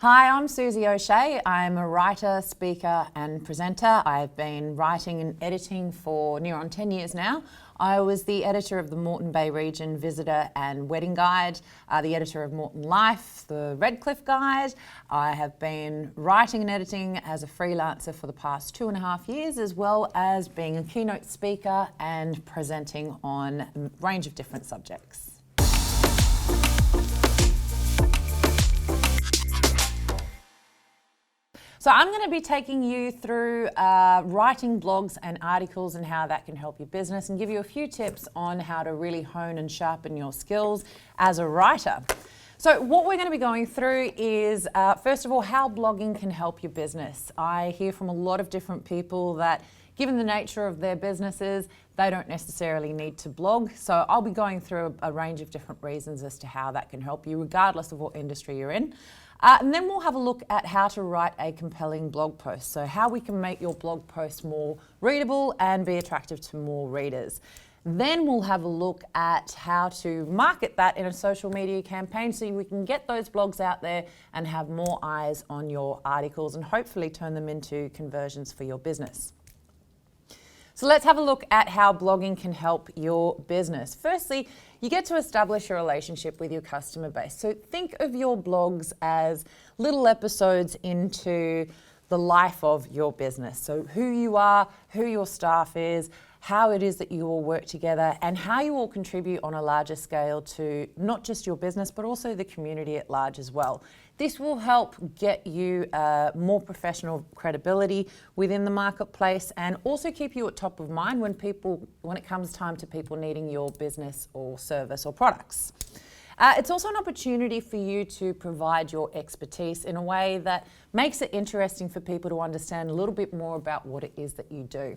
Hi, I'm Susie O'Shea. I'm a writer, speaker and presenter. I've been writing and editing for near on 10 years now. I was the editor of the Moreton Bay Region Visitor and Wedding Guide, the editor of Moreton Life, the Redcliffe Guide. I have been writing and editing as a freelancer for the past 2.5 years, as well as being a keynote speaker and presenting on a range of different subjects. So I'm going to be taking you through writing blogs and articles and how that can help your business, and give you a few tips on how to really hone and sharpen your skills as a writer. So what we're going to be going through is, first of all, how blogging can help your business. I hear from a lot of different people that, given the nature of their businesses, they don't necessarily need to blog. So I'll be going through a range of different reasons as to how that can help you, regardless of what industry you're in. And then we'll have a look at how to write a compelling blog post. So how we can make your blog post more readable and be attractive to more readers. Then we'll have a look at how to market that in a social media campaign so we can get those blogs out there and have more eyes on your articles and hopefully turn them into conversions for your business. So let's have a look at how blogging can help your business. Firstly, you get to establish a relationship with your customer base. So think of your blogs as little episodes into the life of your business. So who you are, who your staff is, how it is that you all work together, and how you all contribute on a larger scale to not just your business, but also the community at large as well. This will help get you more professional credibility within the marketplace, and also keep you at top of mind when it comes time to people needing your business or service or products. It's also an opportunity for you to provide your expertise in a way that makes it interesting for people to understand a little bit more about what it is that you do.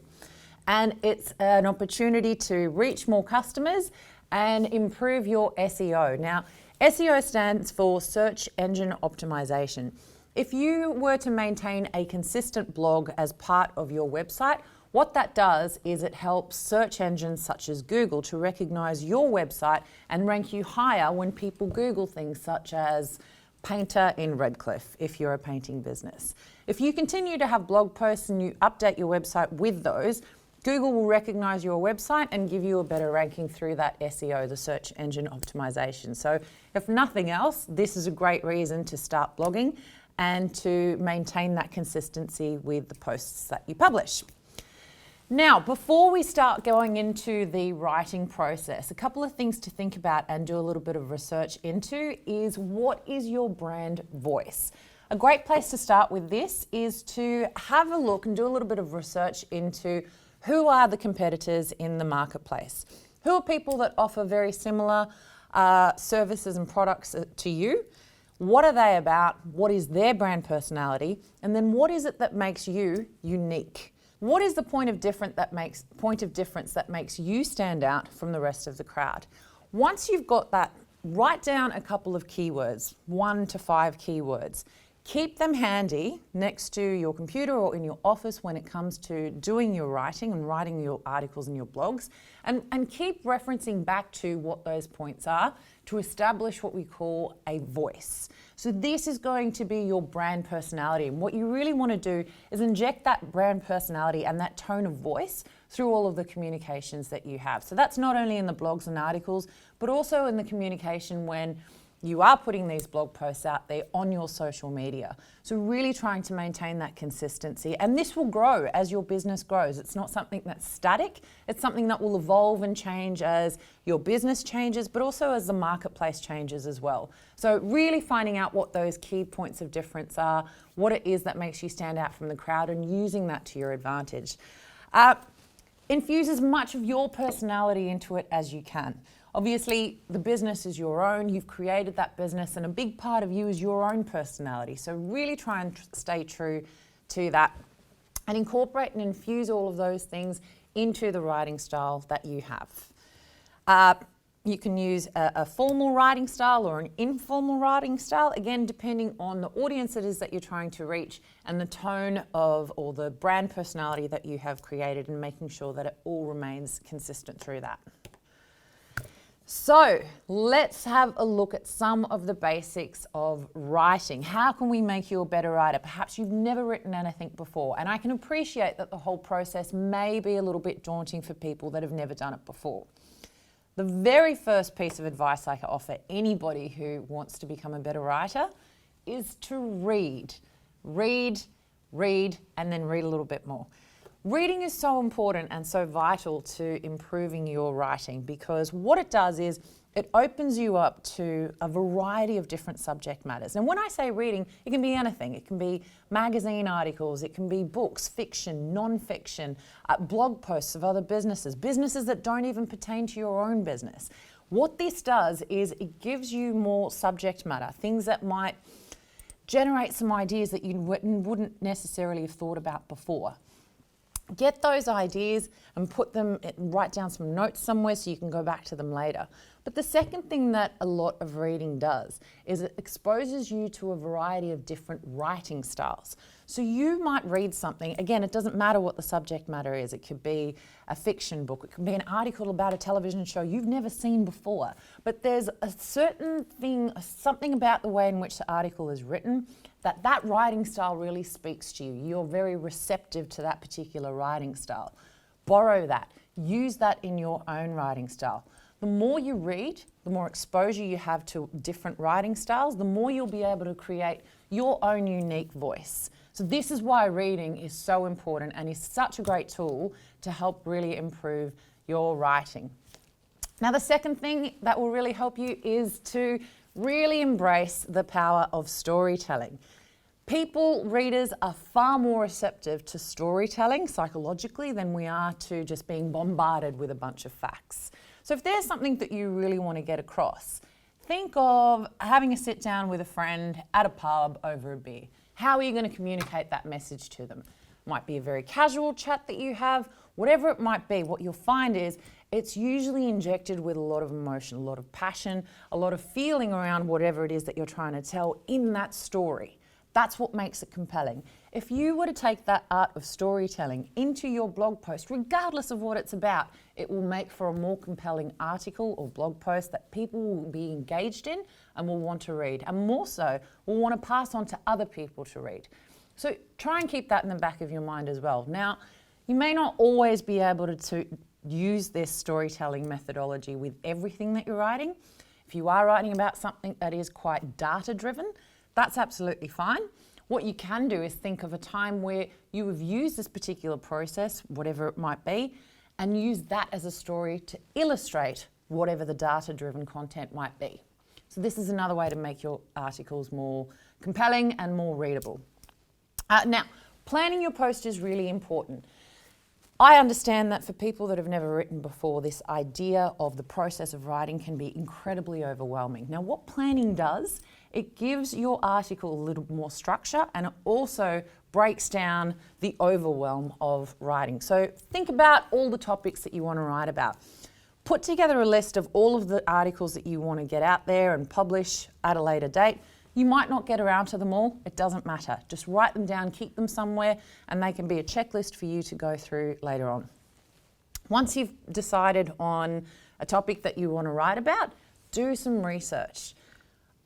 And it's an opportunity to reach more customers and improve your SEO. Now, SEO stands for search engine optimization. If you were to maintain a consistent blog as part of your website, what that does is it helps search engines such as Google to recognize your website and rank you higher when people Google things such as painter in Redcliffe, if you're a painting business. If you continue to have blog posts and you update your website with those, Google will recognize your website and give you a better ranking through that SEO, the search engine optimization. So if nothing else, this is a great reason to start blogging and to maintain that consistency with the posts that you publish. Now, before we start going into the writing process, a couple of things to think about and do a little bit of research into is, what is your brand voice? A great place to start with this is to have a look and do a little bit of research into who are the competitors in the marketplace. Who are people that offer very similar services and products to you? What are they about? What is their brand personality? And then what is it that makes you unique? What is the point of difference that makes you stand out from the rest of the crowd? Once you've got that, write down a couple of keywords, 1 to 5 keywords. Keep them handy next to your computer or in your office when it comes to doing your writing and writing your articles and your blogs, and keep referencing back to what those points are to establish what we call a voice. So this is going to be your brand personality, and what you really want to do is inject that brand personality and that tone of voice through all of the communications that you have. So that's not only in the blogs and articles, but also in the communication when you are putting these blog posts out there on your social media. So really trying to maintain that consistency, and this will grow as your business grows. It's not something that's static. It's something that will evolve and change as your business changes, but also as the marketplace changes as well. So really finding out what those key points of difference are, what it is that makes you stand out from the crowd, and using that to your advantage. Infuse as much of your personality into it as you can. Obviously, the business is your own. You've created that business, and a big part of you is your own personality. So really try and stay true to that and incorporate and infuse all of those things into the writing style that you have. You can use a formal writing style or an informal writing style, again, depending on the audience it is that you're trying to reach and the tone of, or the brand personality that you have created, and making sure that it all remains consistent through that. So let's have a look at some of the basics of writing. How can we make you a better writer? Perhaps you've never written anything before, and I can appreciate that the whole process may be a little bit daunting for people that have never done it before. The very first piece of advice I can offer anybody who wants to become a better writer is to read. Read, read, and then read a little bit more. Reading is so important and so vital to improving your writing, because what it does is it opens you up to a variety of different subject matters. And when I say reading, it can be anything. It can be magazine articles, it can be books, fiction, non-fiction, blog posts of other businesses that don't even pertain to your own business. What this does is it gives you more subject matter, things that might generate some ideas that you wouldn't necessarily have thought about before. Get those ideas and write down some notes somewhere so you can go back to them later. But the second thing that a lot of reading does is it exposes you to a variety of different writing styles. So you might read something, again, it doesn't matter what the subject matter is. It could be a fiction book, it could be an article about a television show you've never seen before. But there's a certain thing, something about the way in which the article is written that writing style really speaks to you. You're very receptive to that particular writing style. Borrow that. Use that in your own writing style. The more you read, the more exposure you have to different writing styles, the more you'll be able to create your own unique voice. So this is why reading is so important and is such a great tool to help really improve your writing. Now, the second thing that will really help you is to really embrace the power of storytelling. Readers are far more receptive to storytelling psychologically than we are to just being bombarded with a bunch of facts. So if there's something that you really want to get across, think of having a sit down with a friend at a pub over a beer. How are you going to communicate that message to them? It might be a very casual chat that you have, whatever it might be. What you'll find is it's usually injected with a lot of emotion, a lot of passion, a lot of feeling around whatever it is that you're trying to tell in that story. That's what makes it compelling. If you were to take that art of storytelling into your blog post, regardless of what it's about, it will make for a more compelling article or blog post that people will be engaged in and will want to read, and more so, will want to pass on to other people to read. So try and keep that in the back of your mind as well. Now, you may not always be able to use this storytelling methodology with everything that you're writing. If you are writing about something that is quite data-driven, that's absolutely fine. What you can do is think of a time where you have used this particular process, whatever it might be, and use that as a story to illustrate whatever the data-driven content might be. So this is another way to make your articles more compelling and more readable. Now, planning your post is really important. I understand that for people that have never written before, this idea of the process of writing can be incredibly overwhelming. Now, what planning does, it gives your article a little more structure, and it also breaks down the overwhelm of writing. So think about all the topics that you want to write about. Put together a list of all of the articles that you want to get out there and publish at a later date. You might not get around to them all, it doesn't matter. Just write them down, keep them somewhere, and they can be a checklist for you to go through later on. Once you've decided on a topic that you want to write about, do some research.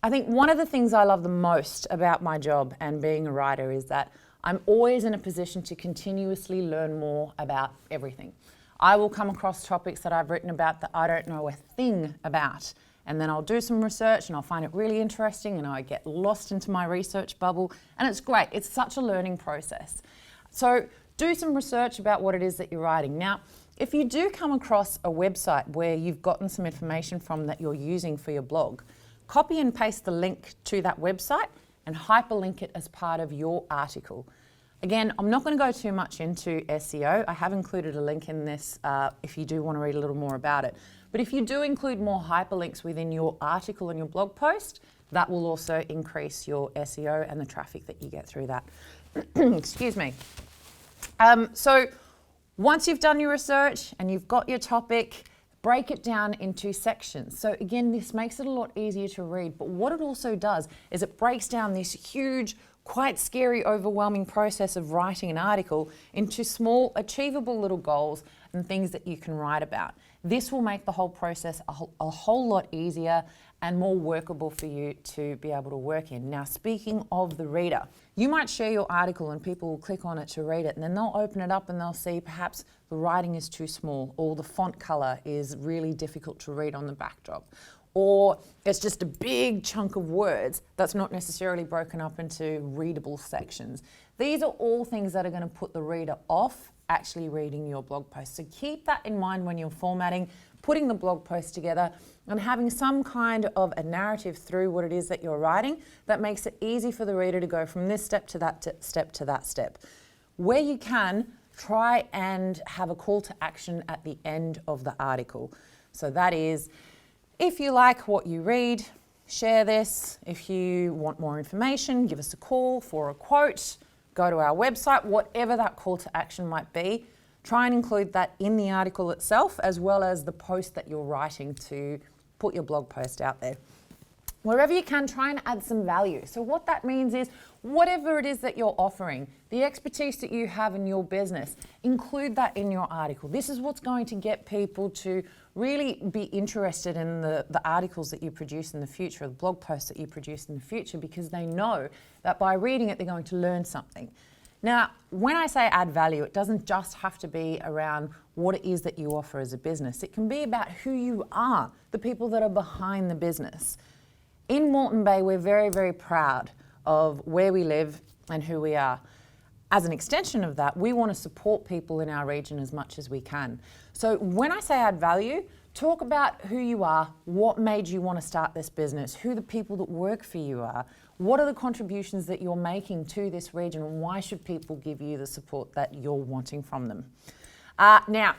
I think one of the things I love the most about my job and being a writer is that I'm always in a position to continuously learn more about everything. I will come across topics that I've written about that I don't know a thing about. And then I'll do some research and I'll find it really interesting and I get lost into my research bubble, and it's great. It's such a learning process. So do some research about what it is that you're writing. Now, if you do come across a website where you've gotten some information from that you're using for your blog, copy and paste the link to that website and hyperlink it as part of your article. Again, I'm not going to go too much into SEO. I have included a link in this if you do want to read a little more about it. But if you do include more hyperlinks within your article and your blog post, that will also increase your SEO and the traffic that you get through that. Excuse me. So once you've done your research and you've got your topic, break it down into sections. So again, this makes it a lot easier to read, but what it also does is it breaks down this huge quite scary, overwhelming process of writing an article into small, achievable little goals and things that you can write about. This will make the whole process a whole lot easier and more workable for you to be able to work in. Now, speaking of the reader, you might share your article and people will click on it to read it, and then they'll open it up and they'll see perhaps the writing is too small, or the font color is really difficult to read on the backdrop, or it's just a big chunk of words that's not necessarily broken up into readable sections. These are all things that are going to put the reader off actually reading your blog post. So keep that in mind when you're formatting, putting the blog post together, and having some kind of a narrative through what it is that you're writing that makes it easy for the reader to go from this step to that step to that step. Where you can, try and have a call to action at the end of the article. So that is, if you like what you read, share this. If you want more information, give us a call for a quote, go to our website, whatever that call to action might be. Try and include that in the article itself, as well as the post that you're writing to put your blog post out there. Wherever you can, try and add some value. So what that means is, whatever it is that you're offering, the expertise that you have in your business, include that in your article. This is what's going to get people to really be interested in the articles that you produce in the future, or the blog posts that you produce in the future, because they know that by reading it, they're going to learn something. Now, when I say add value, it doesn't just have to be around what it is that you offer as a business. It can be about who you are, the people that are behind the business. In Moreton Bay, we're very, very proud of where we live and who we are. As an extension of that, we want to support people in our region as much as we can. So when I say add value, talk about who you are, what made you want to start this business, who the people that work for you are, what are the contributions that you're making to this region, and why should people give you the support that you're wanting from them. Now,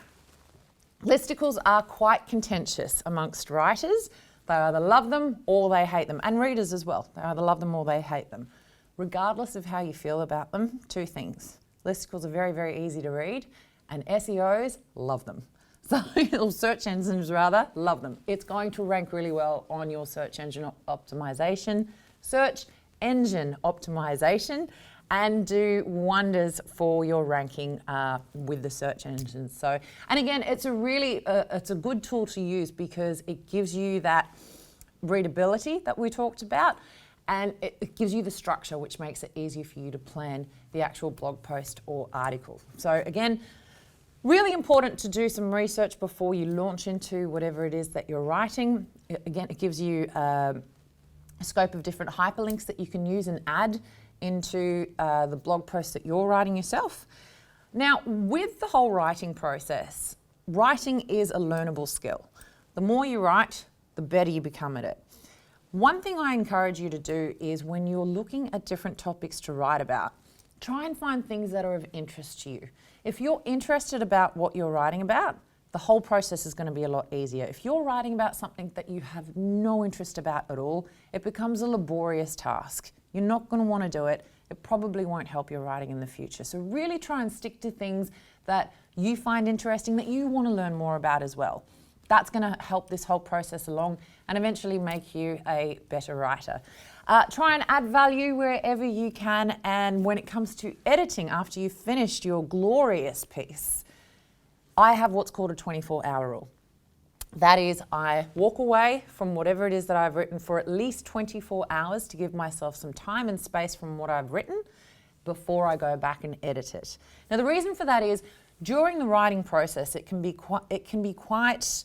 listicles are quite contentious amongst writers. They either love them or they hate them, and readers as well. They either love them or they hate them. Regardless of how you feel about them, two things. Listicles are very, very easy to read, and SEOs love them. So, or search engines rather, love them. It's going to rank really well on your search engine optimization, and do wonders for your ranking with the search engines. So, and again, it's a really, it's a good tool to use because it gives you that readability that we talked about, and it gives you the structure, which makes it easier for you to plan the actual blog post or article. So again, really important to do some research before you launch into whatever it is that you're writing. Again, it gives you a scope of different hyperlinks that you can use and add into the blog post that you're writing yourself. Now, with the whole writing process, writing is a learnable skill. The more you write, the better you become at it. One thing I encourage you to do is when you're looking at different topics to write about, try and find things that are of interest to you. If you're interested about what you're writing about, the whole process is going to be a lot easier. If you're writing about something that you have no interest about at all, it becomes a laborious task. You're not going to want to do it. It probably won't help your writing in the future. So really try and stick to things that you find interesting, that you want to learn more about as well. That's going to help this whole process along and eventually make you a better writer. Try and add value wherever you can, and when it comes to editing after you've finished your glorious piece, I have what's called a 24-hour rule. That is, I walk away from whatever it is that I've written for at least 24 hours to give myself some time and space from what I've written before I go back and edit it. Now, the reason for that is during the writing process, it can be quite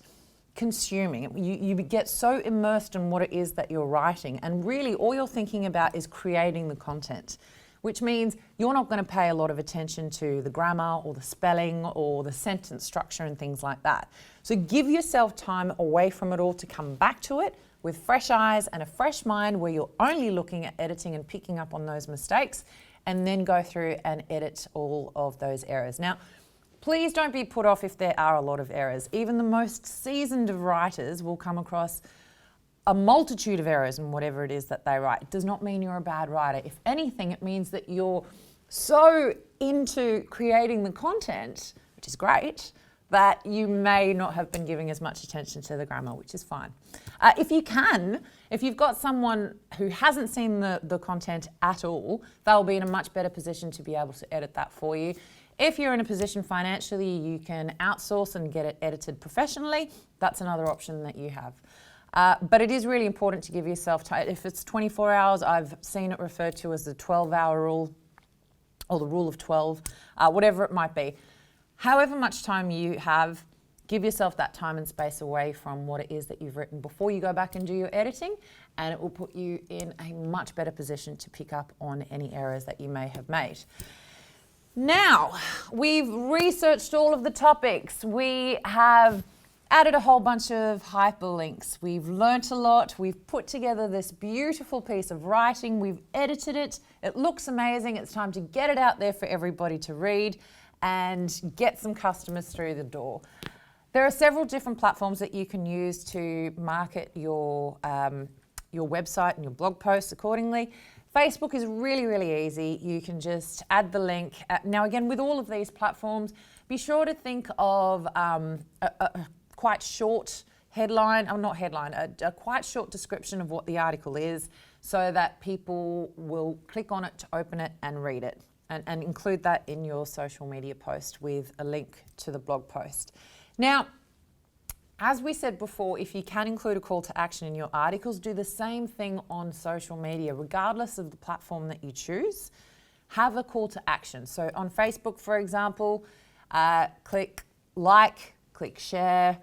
consuming. You get so immersed in what it is that you're writing, and really all you're thinking about is creating the content, which means you're not going to pay a lot of attention to the grammar or the spelling or the sentence structure and things like that. So give yourself time away from it all to come back to it with fresh eyes and a fresh mind, where you're only looking at editing and picking up on those mistakes, and then go through and edit all of those errors. Now, please don't be put off if there are a lot of errors. Even the most seasoned of writers will come across a multitude of errors in whatever it is that they write. It does not mean you're a bad writer. If anything, it means that you're so into creating the content, which is great, that you may not have been giving as much attention to the grammar, which is fine. If you've got someone who hasn't seen the content at all, they'll be in a much better position to be able to edit that for you. If you're in a position financially, you can outsource and get it edited professionally. That's another option that you have. But it is really important to give yourself time. If it's 24 hours, I've seen it referred to as the 12-hour rule or the rule of 12, whatever it might be. However much time you have, give yourself that time and space away from what it is that you've written before you go back and do your editing, and it will put you in a much better position to pick up on any errors that you may have made. Now, we've researched all of the topics. We have added a whole bunch of hyperlinks. We've learnt a lot. We've put together this beautiful piece of writing. We've edited it. It looks amazing. It's time to get it out there for everybody to read and get some customers through the door. There are several different platforms that you can use to market your website and your blog posts accordingly. Facebook is really, really easy. You can just add the link. Now again, with all of these platforms, be sure to think of a quite short headline, or not headline, a quite short description of what the article is, so that people will click on it to open it and read it. And include that in your social media post with a link to the blog post. Now, as we said before, if you can include a call to action in your articles, do the same thing on social media, regardless of the platform that you choose. Have a call to action. So on Facebook, for example, click like, click share.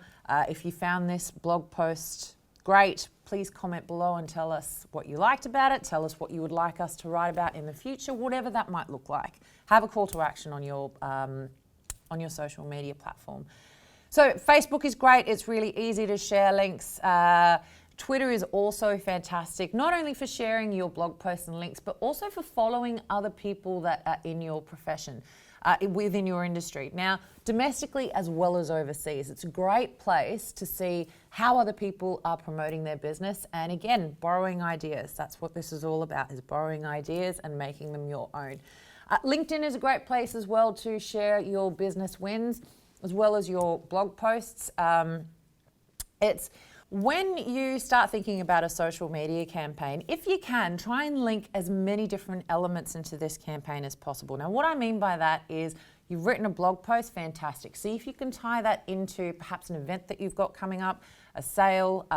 If you found this blog post great, please comment below and tell us what you liked about it. Tell us what you would like us to write about in the future, whatever that might look like. Have a call to action on your social media platform. So Facebook is great. It's really easy to share links. Twitter is also fantastic, not only for sharing your blog posts and links, but also for following other people that are in your profession, within your industry. Now, domestically as well as overseas, it's a great place to see how other people are promoting their business. And again, borrowing ideas. That's what this is all about, is borrowing ideas and making them your own. LinkedIn is a great place as well to share your business wins, as well as your blog posts. It's when you start thinking about a social media campaign, if you can, try and link as many different elements into this campaign as possible. Now, what I mean by that is you've written a blog post, fantastic. See if you can tie that into perhaps an event that you've got coming up, a sale,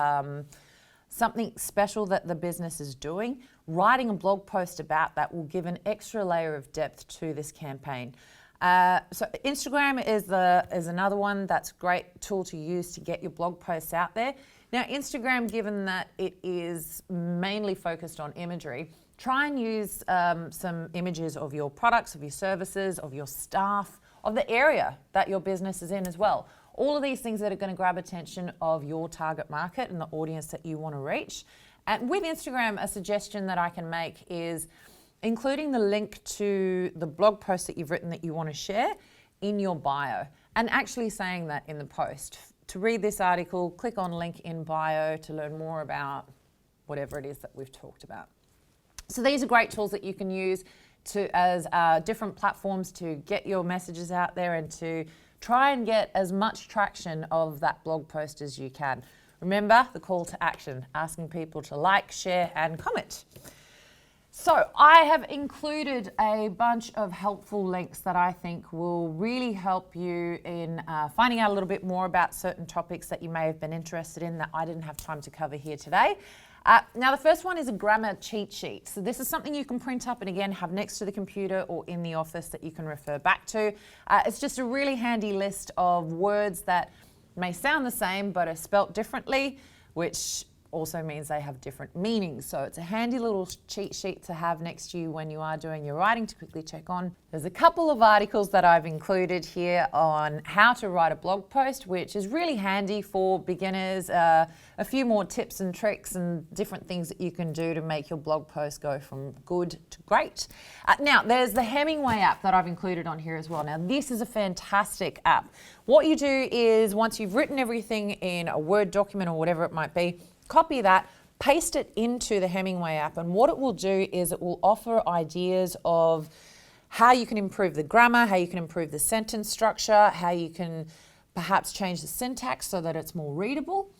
something special that the business is doing. Writing a blog post about that will give an extra layer of depth to this campaign. So Instagram is another one that's a great tool to use to get your blog posts out there. Now, Instagram, given that it is mainly focused on imagery, try and use some images of your products, of your services, of your staff, of the area that your business is in as well. All of these things that are going to grab attention of your target market and the audience that you want to reach. And with Instagram, a suggestion that I can make is including the link to the blog post that you've written that you want to share in your bio, and actually saying that in the post. To read this article, click on link in bio to learn more about whatever it is that we've talked about. So these are great tools that you can use as different platforms to get your messages out there and to try and get as much traction of that blog post as you can. Remember the call to action, asking people to like, share, and comment. So I have included a bunch of helpful links that I think will really help you in finding out a little bit more about certain topics that you may have been interested in that I didn't have time to cover here today. Now, the first one is a grammar cheat sheet. So this is something you can print up and again have next to the computer or in the office that you can refer back to. It's just a really handy list of words that may sound the same but are spelt differently, which also means they have different meanings. So it's a handy little cheat sheet to have next to you when you are doing your writing to quickly check on. There's a couple of articles that I've included here on how to write a blog post, which is really handy for beginners. A few more tips and tricks and different things that you can do to make your blog post go from good to great. Now, there's the Hemingway app that I've included on here as well. Now, this is a fantastic app. What you do is once you've written everything in a Word document or whatever it might be, copy that, paste it into the Hemingway app, and what it will do is it will offer ideas of how you can improve the grammar, how you can improve the sentence structure, how you can perhaps change the syntax so that it's more readable.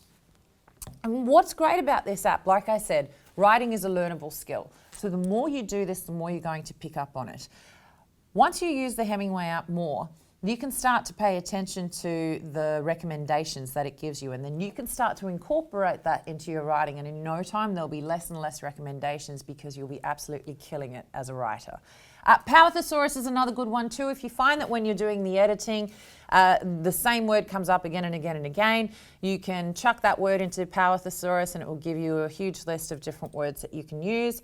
And what's great about this app, like I said, writing is a learnable skill. So the more you do this, the more you're going to pick up on it. Once you use the Hemingway app more, you can start to pay attention to the recommendations that it gives you, and then you can start to incorporate that into your writing, and in no time there'll be less and less recommendations because you'll be absolutely killing it as a writer. Power Thesaurus is another good one too. If you find that when you're doing the editing, the same word comes up again and again and again, you can chuck that word into Power Thesaurus and it will give you a huge list of different words that you can use.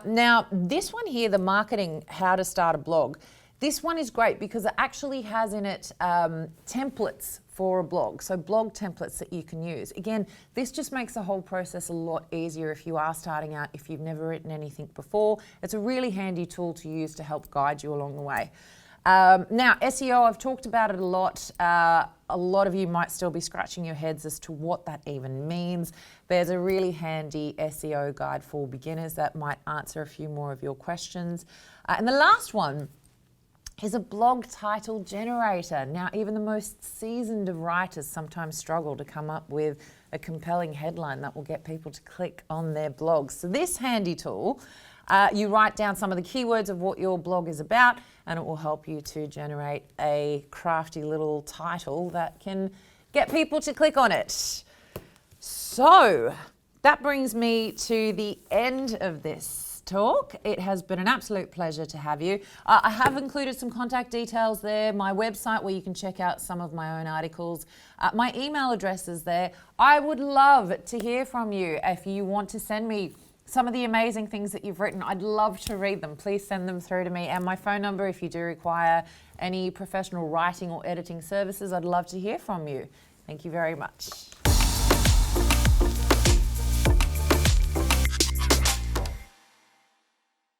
Now, this one here, the marketing, how to start a blog, this one is great because it actually has in it templates for a blog, so blog templates that you can use. Again, this just makes the whole process a lot easier if you are starting out, if you've never written anything before. It's a really handy tool to use to help guide you along the way. Now, SEO, I've talked about it a lot. A lot of you might still be scratching your heads as to what that even means. There's a really handy SEO guide for beginners that might answer a few more of your questions. And the last one is a blog title generator. Now, even the most seasoned of writers sometimes struggle to come up with a compelling headline that will get people to click on their blogs. So this handy tool, you write down some of the keywords of what your blog is about, and it will help you to generate a crafty little title that can get people to click on it. So that brings me to the end of this talk. It has been an absolute pleasure to have you. I have included some contact details there, my website where you can check out some of my own articles. My email address is there. I would love to hear from you. If you want to send me some of the amazing things that you've written, I'd love to read them. Please send them through to me. And my phone number, if you do require any professional writing or editing services, I'd love to hear from you. Thank you very much.